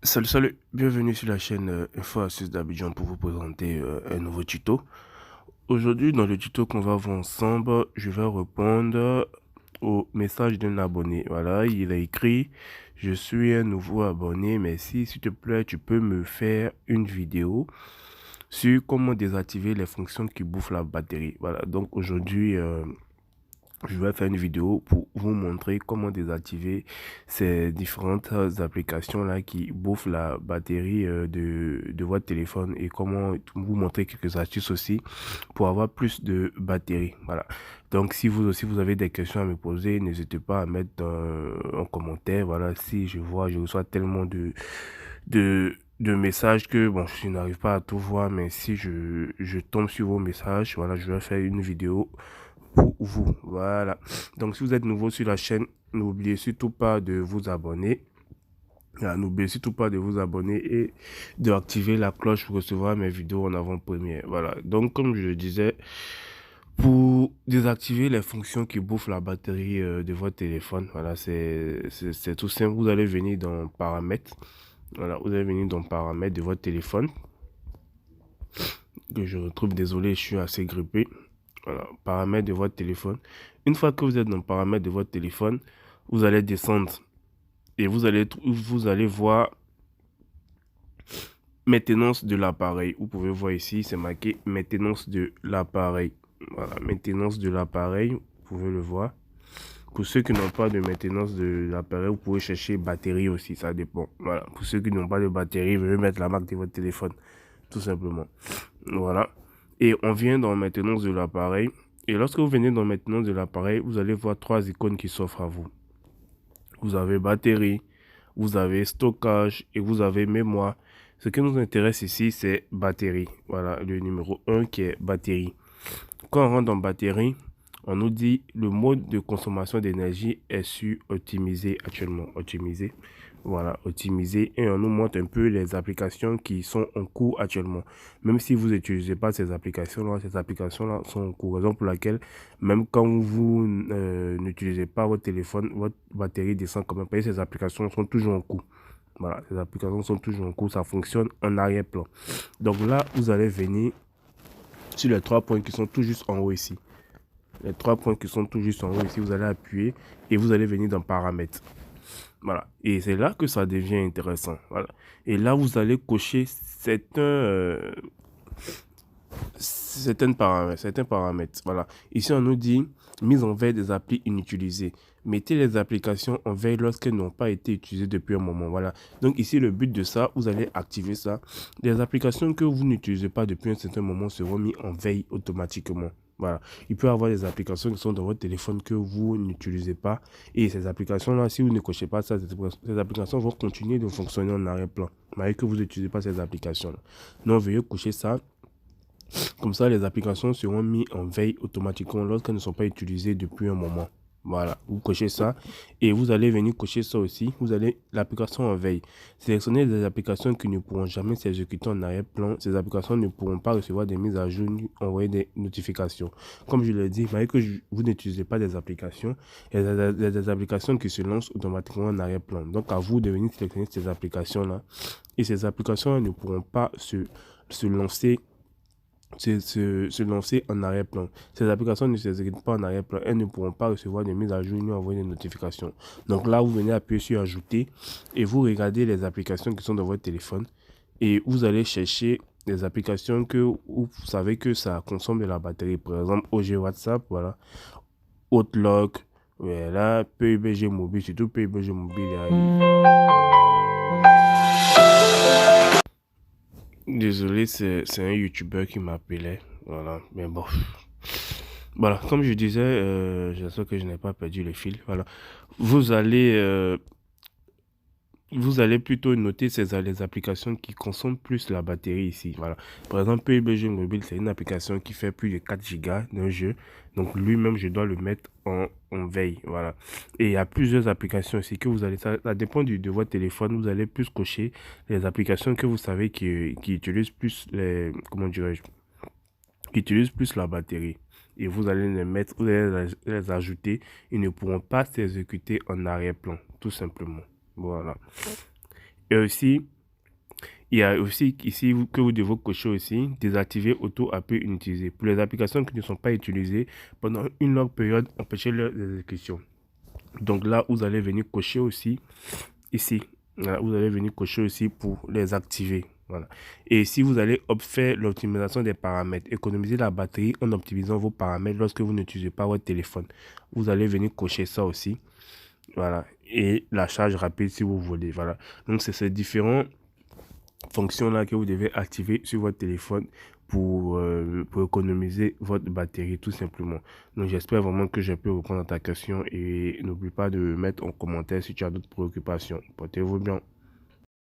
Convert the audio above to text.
Salut, salut, bienvenue sur la chaîne Info Astuces d'Abidjan pour vous présenter un nouveau tuto. Aujourd'hui, dans le tuto qu'on va voir ensemble, je vais répondre au message d'un abonné. Voilà, il a écrit: je suis un nouveau abonné, merci, s'il te plaît, tu peux me faire une vidéo sur comment désactiver les fonctions qui bouffent la batterie. Voilà, donc aujourd'hui, je vais faire une vidéo pour vous montrer comment désactiver ces différentes applications là qui bouffent la batterie de votre téléphone, et comment vous montrer quelques astuces aussi pour avoir plus de batterie. Voilà. Donc si vous aussi vous avez des questions à me poser, n'hésitez pas à mettre en commentaire. Voilà, si je reçois tellement de messages que bon, je n'arrive pas à tout voir, mais si je tombe sur vos messages, voilà, je vais faire une vidéo pour vous. Voilà. Donc, si vous êtes nouveau sur la chaîne, n'oubliez surtout pas de vous abonner. Voilà, n'oubliez surtout pas de vous abonner et d'activer la cloche pour recevoir mes vidéos en avant-première. Voilà. Donc, comme je le disais, pour désactiver les fonctions qui bouffent la batterie de votre téléphone, voilà, c'est tout simple. Vous allez venir dans Paramètres. Voilà, vous allez venir dans Paramètres de votre téléphone. Que je retrouve, désolé, je suis assez grippé. Voilà, paramètres de votre téléphone. Une fois que vous êtes dans paramètres de votre téléphone, vous allez descendre et vous allez voir maintenance de l'appareil. Vous pouvez voir ici, c'est marqué maintenance de l'appareil. Voilà, maintenance de l'appareil, vous pouvez le voir. Pour ceux qui n'ont pas de maintenance de l'appareil, vous pouvez chercher batterie aussi, ça dépend. Voilà, pour ceux qui n'ont pas de batterie, vous pouvez mettre la marque de votre téléphone, tout simplement. Voilà. Et on vient dans maintenance de l'appareil. Et lorsque vous venez dans maintenance de l'appareil, vous allez voir trois icônes qui s'offrent à vous. Vous avez batterie, vous avez stockage et vous avez mémoire. Ce qui nous intéresse ici, c'est batterie. Voilà, le numéro 1 qui est batterie. Quand on rentre dans batterie, on nous dit le mode de consommation d'énergie est sur optimiser actuellement. Optimiser. Voilà, optimiser. Et on nous montre un peu les applications qui sont en cours actuellement. Même si vous n'utilisez pas ces applications-là sont en cours. Raison pour laquelle, même quand vous n'utilisez pas votre téléphone, votre batterie descend quand même. Parce que ces applications sont toujours en cours. Voilà, ces applications sont toujours en cours. Ça fonctionne en arrière-plan. Donc là, vous allez venir sur les trois points qui sont tout juste en haut ici. Les trois points qui sont tout juste en haut ici, vous allez appuyer et vous allez venir dans paramètres. Voilà. Et c'est là que ça devient intéressant. Voilà. Et là, vous allez cocher certains paramètres. Voilà. Ici, on nous dit mise en veille des applis inutilisées. Mettez les applications en veille lorsqu'elles n'ont pas été utilisées depuis un moment. Voilà. Donc ici, le but de ça, vous allez activer ça. Les applications que vous n'utilisez pas depuis un certain moment seront mises en veille automatiquement. Voilà. Il peut y avoir des applications qui sont dans votre téléphone que vous n'utilisez pas. Et ces applications-là, si vous ne cochez pas ça, ces applications vont continuer de fonctionner en arrière-plan, malgré que vous n'utilisez pas ces applications-là. Donc, veuillez cocher ça. Comme ça, les applications seront mises en veille automatiquement lorsqu'elles ne sont pas utilisées depuis un moment. Voilà, vous cochez ça et vous allez venir cocher ça aussi. Vous allez l'application en veille. Sélectionnez des applications qui ne pourront jamais s'exécuter en arrière-plan. Ces applications ne pourront pas recevoir des mises à jour ni envoyer des notifications. Comme je l'ai dit, malgré que vous n'utilisez pas des applications, il y a des applications qui se lancent automatiquement en arrière-plan. Donc, à vous de venir sélectionner ces applications-là. Et ces applications ne pourront pas se lancer en arrière-plan. Ces applications ne s'exécutent pas en arrière-plan. Elles ne pourront pas recevoir des mises à jour ni envoyer des notifications. Donc là, vous venez appuyer sur ajouter et vous regardez les applications qui sont dans votre téléphone et vous allez chercher des applications où vous savez que ça consomme de la batterie. Par exemple, OG WhatsApp, voilà, Outlook, voilà, PUBG Mobile, surtout PUBG Mobile. Désolé, c'est un YouTuber qui m'appelait. Voilà, mais bon. Voilà, comme je disais, j'espère que je n'ai pas perdu le fil. Voilà, vous allez, euh, vous allez plutôt noter les applications qui consomment plus la batterie ici. Voilà, par exemple, PUBG Mobile, c'est une application qui fait plus de 4 gigas d'un jeu. Donc lui-même, je dois le mettre en veille. Voilà, et il y a plusieurs applications aussi que vous allez, ça dépend de votre téléphone. Vous allez plus cocher les applications que vous savez qui utilisent plus comment dirais-je, qui utilisent plus la batterie. Et vous allez les mettre, vous allez les ajouter. Ils ne pourront pas s'exécuter en arrière-plan, tout simplement. Voilà. Et aussi, Il y a aussi ici que vous devez cocher aussi, désactiver auto-appel inutilisé. Pour les applications qui ne sont pas utilisées pendant une longue période, empêchez leur exécution. Donc là, vous allez venir cocher aussi ici. Voilà, vous allez venir cocher aussi pour les activer. Voilà. Et si vous allez faire l'optimisation des paramètres, économiser la batterie en optimisant vos paramètres lorsque vous n'utilisez pas votre téléphone, vous allez venir cocher ça aussi. Voilà. Et la charge rapide si vous voulez. Voilà. Donc, c'est ces différents fonctions-là que vous devez activer sur votre téléphone pour économiser votre batterie, tout simplement. Donc, j'espère vraiment que j'ai pu répondre à ta question et n'oublie pas de mettre en commentaire si tu as d'autres préoccupations. Portez-vous bien.